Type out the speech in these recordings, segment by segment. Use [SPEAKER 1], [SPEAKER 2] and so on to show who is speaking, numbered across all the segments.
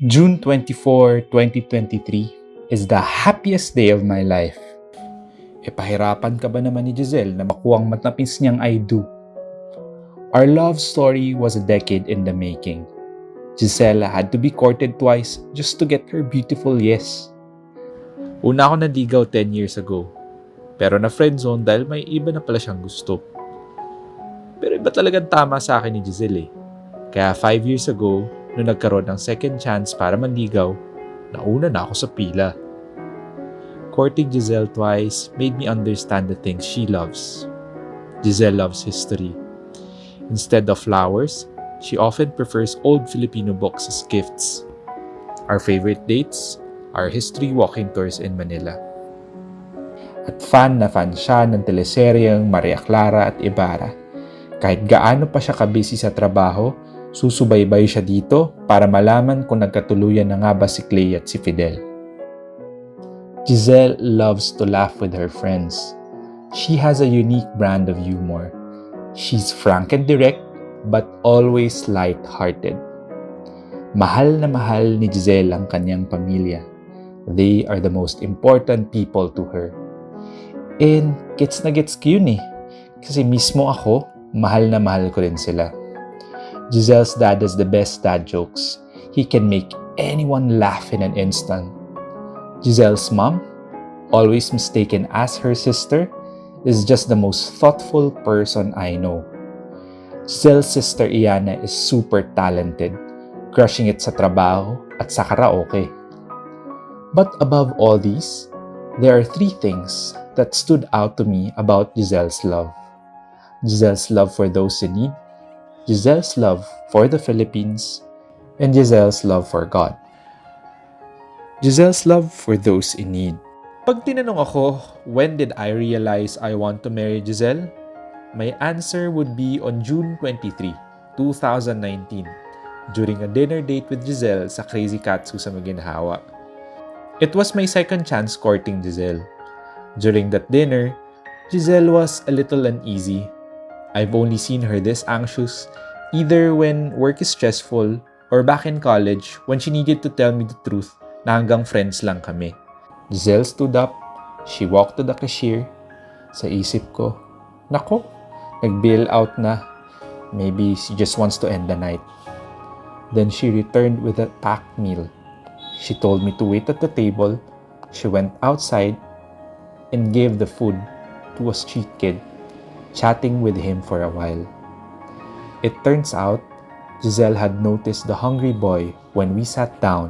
[SPEAKER 1] June 24, 2023 is the happiest day of my life. Pahirapan ka ba naman ni Gizelle na makuhang matapis niyang I do? Our love story was a decade in the making. Gizelle had to be courted twice just to get her beautiful yes. Una ako naligaw 10 years ago, pero na friendzone dahil may iba na pala siyang gusto. Pero iba talagang tama sa akin ni Gizelle. Kaya 5 years ago, nung nagkaroon ng second chance para manligaw, nauna na ako sa pila. Courting Gizelle twice made me understand the things she loves. Gizelle loves history. Instead of flowers, she often prefers old Filipino books as gifts. Our favorite dates are history walking tours in Manila. At fan na fan siya ng teleseryeng Maria Clara at Ibarra. Kahit gaano pa siya kabisi sa trabaho, susubaybay siya dito para malaman kung nagkatuluyan na nga ba si Clay at si Fidel. Gizelle loves to laugh with her friends. She has a unique brand of humor. She's frank and direct, but always light-hearted. Mahal na mahal ni Gizelle ang kanyang pamilya. They are the most important people to her. And gets na gets ko yun eh. Kasi mismo ako, mahal na mahal ko rin sila. Gizelle's dad has the best dad jokes. He can make anyone laugh in an instant. Gizelle's mom, always mistaken as her sister, is just the most thoughtful person I know. Gizelle's sister Iana is super talented, crushing it sa trabaho at sa karaoke. But above all these, there are 3 things that stood out to me about Gizelle's love. Gizelle's love for those in need, Gizelle's love for the Philippines, and Gizelle's love for God. Gizelle's love for those in need. Pag tinanong ako, when did I realize I want to marry Gizelle? My answer would be on June 23, 2019, during a dinner date with Gizelle sa Crazy Katsu sa Maginhawa. It was my second chance courting Gizelle. During that dinner, Gizelle was a little uneasy. I've only seen her this anxious either when work is stressful or back in college when she needed to tell me the truth na hanggang friends lang kami. Gizelle stood up. She walked to the cashier. Sa isip ko, nako, nag-bail out na. Maybe she just wants to end the night. Then she returned with a packed meal. She told me to wait at the table. She went outside and gave the food to a street kid, chatting with him for a while. It turns out, Gizelle had noticed the hungry boy when we sat down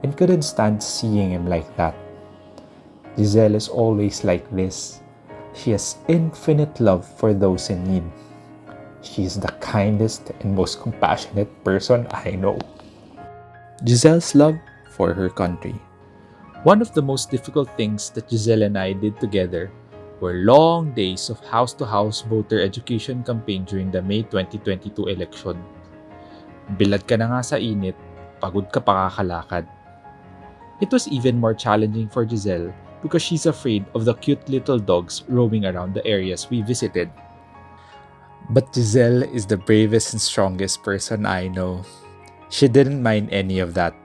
[SPEAKER 1] and couldn't stand seeing him like that. Gizelle is always like this. She has infinite love for those in need. She is the kindest and most compassionate person I know. Gizelle's love for her country. One of the most difficult things that Gizelle and I did together were long days of house-to-house voter education campaign during the May 2022 election. Bilad ka na nga sa init, pagod ka pa kakalakad. It was even more challenging for Gizelle because she's afraid of the cute little dogs roaming around the areas we visited. But Gizelle is the bravest and strongest person I know. She didn't mind any of that.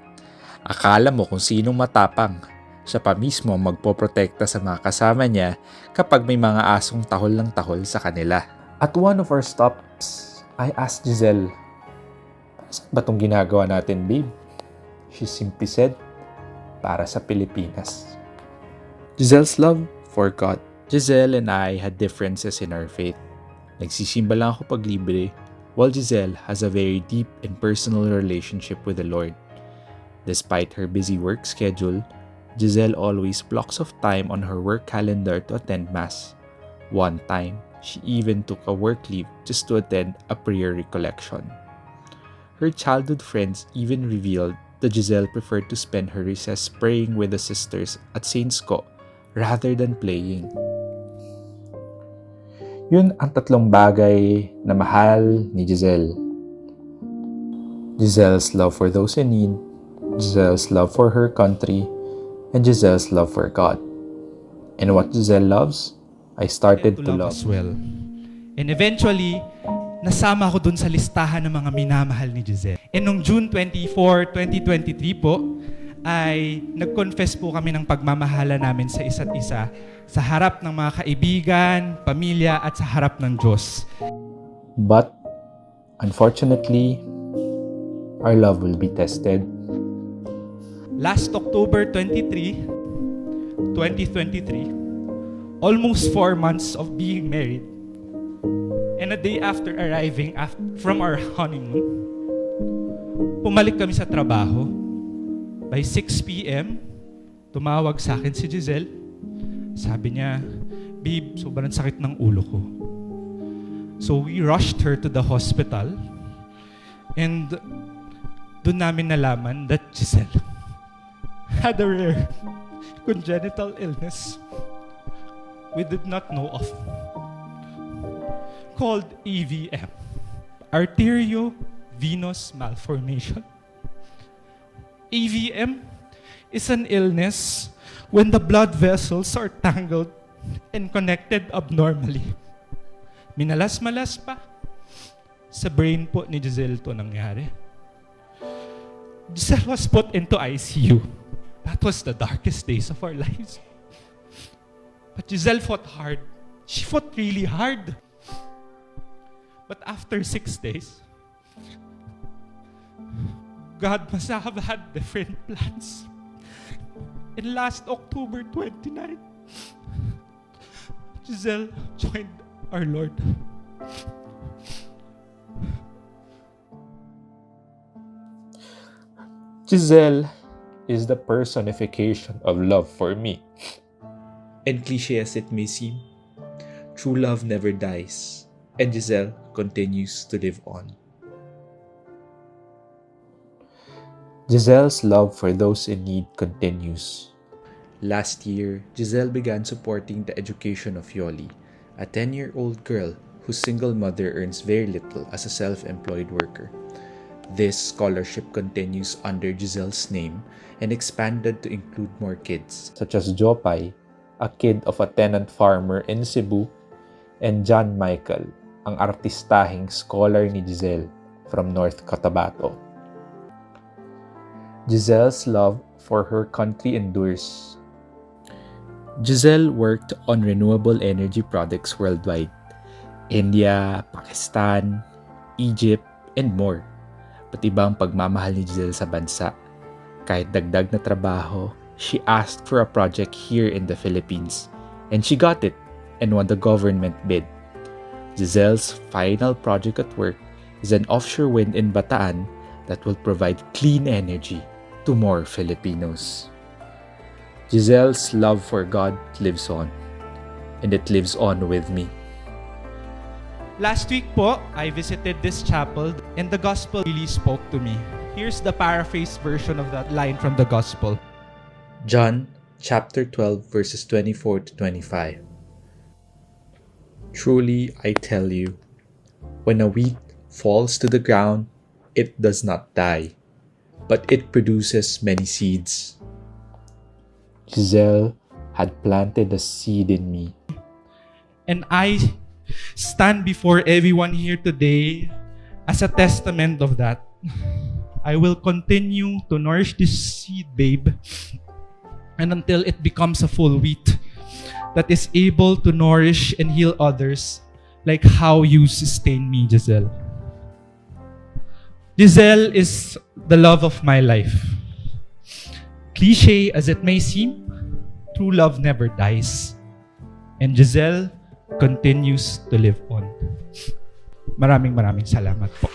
[SPEAKER 1] Akala mo kung sinong matapang. Siya pa mismo magpoprotekta sa mga kasama niya kapag may mga asong tahol ng tahol sa kanila. At one of our stops, I asked Gizelle, "Saan ba itong ginagawa natin, babe?" She simply said, "Para sa Pilipinas." Gizelle's love for God. Gizelle and I had differences in our faith. Nagsisimba lang ako pag libre, while Gizelle has a very deep and personal relationship with the Lord. Despite her busy work schedule, Gizelle always blocks off time on her work calendar to attend Mass. One time, she even took a work leave just to attend a prayer recollection. Her childhood friends even revealed that Gizelle preferred to spend her recess praying with the sisters at Saint's Co rather than playing. Yun ang 3 bagay na mahal ni Gizelle. Gizelle's love for those in need, Gizelle's love for her country, and Gizelle's love for God. And what Gizelle loves, I started to love
[SPEAKER 2] as well. And eventually, nasama ako dun sa listahan ng mga minamahal ni Gizelle. And noong June 24, 2023 po, ay nag-confess po kami ng pagmamahala namin sa isa't isa sa harap ng mga kaibigan, pamilya at sa harap ng Diyos.
[SPEAKER 1] But, unfortunately, our love will be tested.
[SPEAKER 2] Last October 23, 2023, almost 4 months of being married, and a day after arriving from our honeymoon, pumalik kami sa trabaho. By 6 p.m., tumawag sa akin si Gizelle. Sabi niya, "Babe, sobrang sakit ng ulo ko." So we rushed her to the hospital, and doon namin nalaman that Gizelle had a rare congenital illness we did not know of, called AVM, arteriovenous malformation. AVM is an illness when the blood vessels are tangled and connected abnormally. Minalas-malas pa. Sa brain po ni Gizelle to nangyari. Gizelle was put into ICU. That was the darkest days of our lives. But Gizelle fought hard. She fought really hard. But after 6 days, God must have had different plans. In last October 29, Gizelle joined our Lord.
[SPEAKER 1] Gizelle is the personification of love for me.
[SPEAKER 3] And cliche as it may seem, true love never dies, and Gizelle continues to live on.
[SPEAKER 1] Gizelle's love for those in need continues.
[SPEAKER 3] Last year, Gizelle began supporting the education of Yoli, a 10-year-old girl whose single mother earns very little as a self-employed worker. This scholarship continues under Gizelle's name and expanded to include more kids,
[SPEAKER 1] such as Jopay, a kid of a tenant farmer in Cebu, and John Michael, ang artistahing scholar ni Gizelle from North Cotabato. Gizelle's love for her country endures. Gizelle worked on renewable energy projects worldwide: India, Pakistan, Egypt, and more. Pati ba ang pagmamahal ni Gizelle sa bansa? Kahit dagdag na trabaho, she asked for a project here in the Philippines, and she got it and won the government bid. Gizelle's final project at work is an offshore wind in Bataan that will provide clean energy to more Filipinos. Gizelle's love for God lives on, and it lives on with me.
[SPEAKER 2] Last week po, I visited this chapel and the gospel really spoke to me. Here's the paraphrased version of that line from the gospel.
[SPEAKER 3] John chapter 12 verses 24 to 25. Truly I tell you, when a wheat falls to the ground, it does not die, but it produces many seeds.
[SPEAKER 1] Gizelle had planted a seed in me.
[SPEAKER 2] And I stand before everyone here today as a testament of that. I will continue to nourish this seed, babe, and until it becomes a full wheat that is able to nourish and heal others like how you sustain me, Gizelle. Gizelle is the love of my life. Cliche as it may seem, true love never dies. And Gizelle continues to live on. Maraming salamat po.